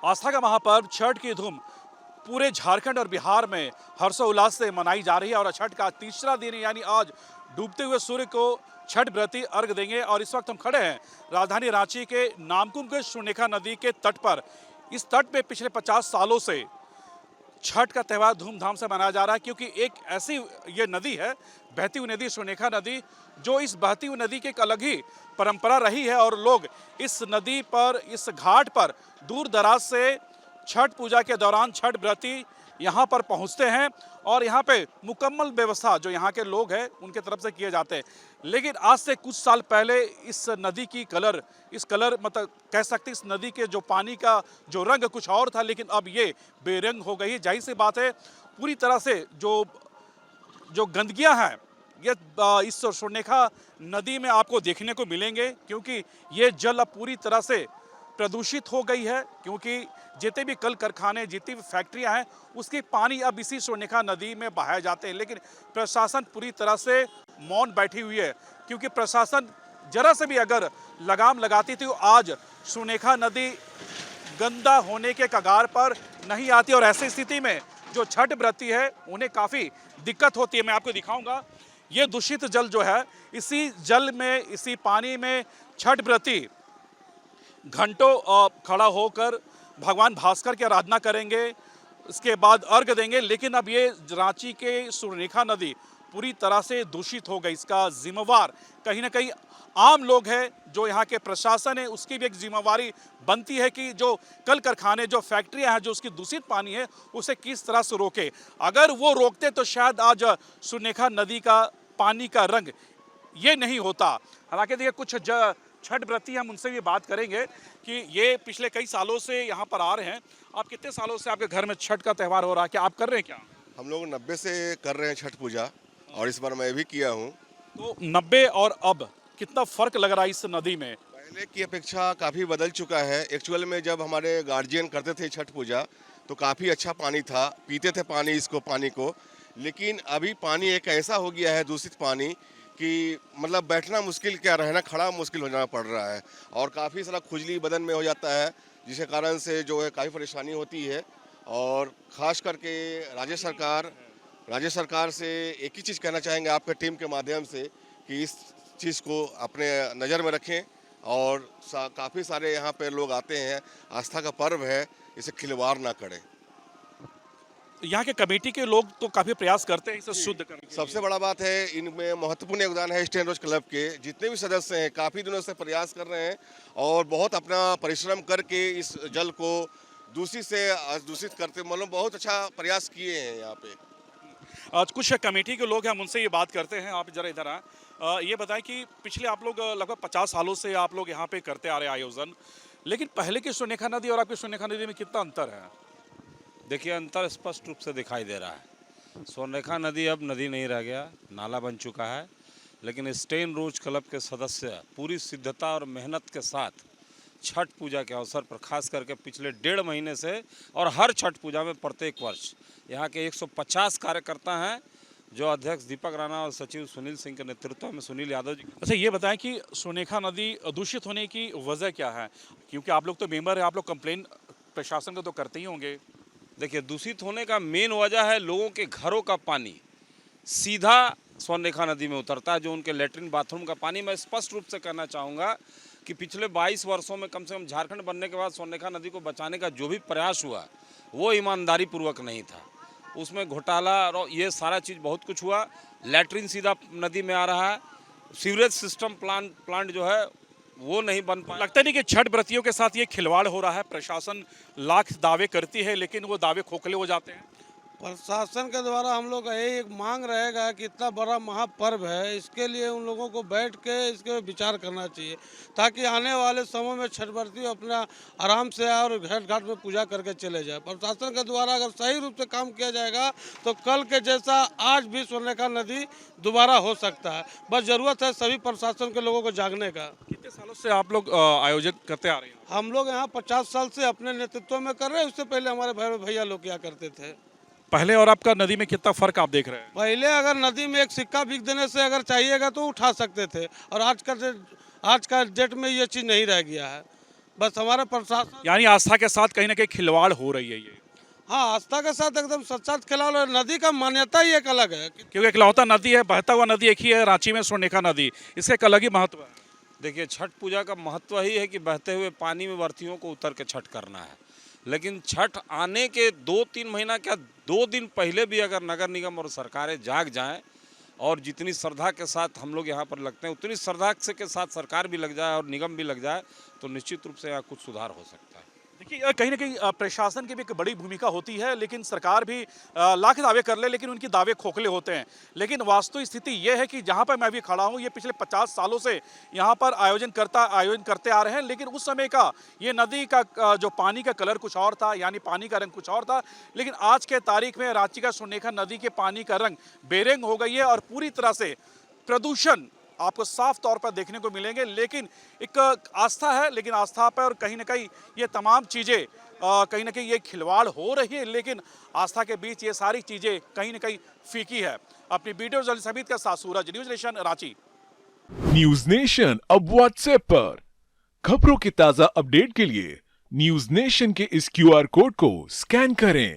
आस्था का महापर्व छठ की धूम पूरे झारखंड और बिहार में हर्षोल्लास से मनाई जा रही है और छठ का तीसरा दिन यानी आज डूबते हुए सूर्य को छठ व्रती अर्घ देंगे। और इस वक्त हम खड़े हैं राजधानी रांची के नामकुम के सुर्णरेखा नदी के तट पर। इस तट पे पिछले 50 सालों से छठ का त्यौहार धूमधाम से मनाया जा रहा है, क्योंकि एक ऐसी ये नदी है, बहती हुई नदी सुर्णरेखा नदी, जो इस बहती हुई नदी की एक अलग ही परंपरा रही है। और लोग इस नदी पर, इस घाट पर दूर दराज से छठ पूजा के दौरान छठ व्रती यहाँ पर पहुँचते हैं और यहाँ पे मुकम्मल व्यवस्था जो यहाँ के लोग हैं उनके तरफ से किए जाते हैं। लेकिन आज से कुछ साल पहले इस नदी की इस कलर मतलब कह सकते इस नदी के जो पानी का जो रंग कुछ और था, लेकिन अब ये बेरंग हो गई है। जाहिर सी बात है, पूरी तरह से जो गंदगियाँ हैं ये इस सुर्णरेखा नदी में आपको देखने को मिलेंगे, क्योंकि ये जल अब पूरी तरह से प्रदूषित हो गई है। क्योंकि जितने भी कल कारखाने, जितनी भी फैक्ट्रियां हैं, उसकी पानी अब इसी सुर्णरेखा नदी में बहाए जाते हैं। लेकिन प्रशासन पूरी तरह से मौन बैठी हुई है, क्योंकि प्रशासन जरा से भी अगर लगाम लगाती थी तो आज सुर्णरेखा नदी गंदा होने के कगार पर नहीं आती। और ऐसी स्थिति में जो छठ व्रती है उन्हें काफ़ी दिक्कत होती है। मैं आपको दिखाऊंगा, ये दूषित जल जो है, इसी जल में, इसी पानी में छठ व्रती घंटों खड़ा होकर भगवान भास्कर की आराधना करेंगे, इसके बाद अर्घ देंगे। लेकिन अब ये रांची के सुर्णरेखा नदी पूरी तरह से दूषित हो गई। इसका जिम्मेवार कहीं ना कहीं आम लोग हैं, जो यहाँ के प्रशासन है उसकी भी एक जिम्मेवारी बनती है कि जो कल कारखाने, जो फैक्ट्रियाँ हैं, जो उसकी दूषित पानी है उसे किस तरह से रोके। अगर वो रोकते तो शायद आज सुर्णरेखा नदी का पानी का रंग ये नहीं होता। हालांकि देखिए, कुछ छठ व्रती हम उनसे भी बात करेंगे कि ये पिछले कई सालों से यहाँ पर आ रहे हैं। आप कितने सालों से आपके घर में छठ का त्यौहार हो रहा है, क्या आप कर रहे हैं? क्या हम लोग 90 से कर रहे हैं छठ पूजा, और इस बार मैं भी किया हूँ। तो 90 और अब कितना फर्क लग रहा है इस नदी में? पहले की अपेक्षा काफ़ी बदल चुका है। एक्चुअल में जब हमारे गार्जियन करते थे छठ पूजा तो काफ़ी अच्छा पानी था, पीते थे पानी को। लेकिन अभी पानी एक ऐसा हो गया है, दूषित पानी, कि मतलब बैठना मुश्किल, क्या रहना खड़ा मुश्किल हो जाना पड़ रहा है। और काफ़ी सारा खुजली बदन में हो जाता है, जिसके कारण से जो है काफ़ी परेशानी होती है। और ख़ास करके राज्य सरकार से एक ही चीज़ कहना चाहेंगे आपके टीम के माध्यम से, कि इस चीज़ को अपने नज़र में रखें। और काफ़ी सारे यहाँ पे लोग आते हैं, आस्था का पर्व है, इसे खिलवाड़ ना करें। यहाँ के कमेटी के लोग तो काफ़ी प्रयास करते हैं इसे शुद्ध करने के सबसे लिए। बड़ा बात है, इनमें महत्वपूर्ण योगदान है स्टैंड रोज क्लब के। जितने भी सदस्य हैं काफ़ी दिनों से प्रयास कर रहे हैं और बहुत अपना परिश्रम करके इस जल को दूषित से दूषित करते, मतलब बहुत अच्छा प्रयास किए हैं यहाँ पे। आज कुछ कमेटी के लोग हैं, हम उनसे ये बात करते हैं। आप जरा इधर आए, ये बताएं कि पिछले आप लोग लगभग 50 सालों से आप लोग यहाँ पे करते आ रहे हैं आयोजन, लेकिन पहले की सुर्णरेखा नदी और आपकी सुर्णरेखा नदी में कितना अंतर है? देखिए, अंतर स्पष्ट रूप से दिखाई दे रहा है। सुर्णरेखा नदी अब नदी नहीं रह गया, नाला बन चुका है। लेकिन स्टेन रोज क्लब के सदस्य पूरी सिद्धता और मेहनत के साथ छठ पूजा के अवसर पर, खास करके पिछले 1.5 महीने से और हर छठ पूजा में प्रत्येक वर्ष यहाँ के 150 कार्यकर्ता हैं, जो अध्यक्ष दीपक राणा और सचिव सुनील सिंह के नेतृत्व में सुनील यादव जी। अच्छा, ये बताएं कि सुर्णरेखा नदी दूषित होने की वजह क्या है? क्योंकि आप लोग तो मेंबर हैं, आप लोग कंप्लेन प्रशासन को तो करते ही होंगे। देखिए, दूषित होने का मेन वजह है लोगों के घरों का पानी सीधा सुर्णरेखा नदी में उतरता है, जो उनके लेटरिन बाथरूम का पानी। मैं स्पष्ट रूप से कहना चाहूँगा कि पिछले 22 वर्षों में कम से कम झारखंड बनने के बाद सुर्णरेखा नदी को बचाने का जो भी प्रयास हुआ वो ईमानदारी पूर्वक नहीं था। उसमें घोटाला और ये सारा चीज़ बहुत कुछ हुआ। लेटरिन सीधा नदी में आ रहा है, सीवरेज सिस्टम प्लांट जो है वो नहीं बन पाया। लगता नहीं कि छठ व्रतियों के साथ ये खिलवाड़ हो रहा है? प्रशासन लाख दावे करती है, लेकिन वो दावे खोखले हो जाते हैं। प्रशासन के द्वारा हम लोग का यही एक मांग रहेगा कि इतना बड़ा महापर्व है, इसके लिए उन लोगों को बैठ के इसके विचार करना चाहिए, ताकि आने वाले समय में छठ व्रती अपना आराम से आए और घाट घाट में पूजा करके चले जाए। प्रशासन के द्वारा अगर सही रूप से काम किया जाएगा तो कल के जैसा आज भी सुर्णरेखा नदी दोबारा हो सकता है। बस ज़रूरत है सभी प्रशासन के लोगों को जागने का। कितने सालों से आप लोग आयोजित करते आ रहे हैं? हम लोग यहाँ 50 साल से अपने नेतृत्व में कर रहे हैं, उससे पहले हमारे भैया लोग क्या करते थे। पहले और आपका नदी में कितना फर्क आप देख रहे हैं? पहले अगर नदी में एक सिक्का बिक देने से अगर चाहिएगा तो उठा सकते थे, और आज का डेट में ये चीज़ नहीं रह गया है। बस हमारा प्रशासन, यानी आस्था के साथ कहीं ना कहीं खिलवाड़ हो रही है ये, हाँ, आस्था के साथ एकदम सच्चा खिलाड़। और नदी का मान्यता ही एक अलग है कि क्योंकि इकलौता नदी है, बहता हुआ नदी एक ही है रांची में, स्वर्णरेखा नदी, इसका एक अलग ही महत्व है। देखिए, छठ पूजा का महत्व ही है कि बहते हुए पानी में व्रतियों को उतर के छठ करना है। लेकिन छठ आने के 2-3 महीना क्या 2 दिन पहले भी अगर नगर निगम और सरकारें जाग जाएं और जितनी श्रद्धा के साथ हम लोग यहाँ पर लगते हैं उतनी श्रद्धा से के साथ सरकार भी लग जाए और निगम भी लग जाए तो निश्चित रूप से यहाँ कुछ सुधार हो सकता है। देखिए कहीं ना कहीं प्रशासन की भी एक बड़ी भूमिका होती है, लेकिन सरकार भी लाख दावे कर ले लेकिन उनकी दावे खोखले होते हैं। लेकिन वास्तविक स्थिति ये है कि जहाँ पर मैं भी खड़ा हूँ, ये पिछले 50 सालों से यहाँ पर आयोजन करते आ रहे हैं। लेकिन उस समय का ये नदी का जो पानी का कलर कुछ और था, यानी पानी का रंग कुछ और था। लेकिन आज के तारीख में रांची का स्वर्णरेखा नदी के पानी का रंग बेरंग हो गई है और पूरी तरह से प्रदूषण आपको साफ तौर पर देखने को मिलेंगे। लेकिन एक आस्था है, लेकिन आस्था पर कहीं ना कहीं ये तमाम चीज़ें कहीं ना कहीं ये खिलवाड़ हो रही है। लेकिन आस्था के बीच ये सारी चीज़ें कहीं ना कहीं फीकी है। अपनी वीडियो जर्नलिस्ट हमीद के साथ Suraj, News Nation, Ranchi. News Nation अब व्हाट्सएप पर खबरों के ताजा अपडेट के लिए न्यूज नेशन के इस QR कोड को स्कैन करें।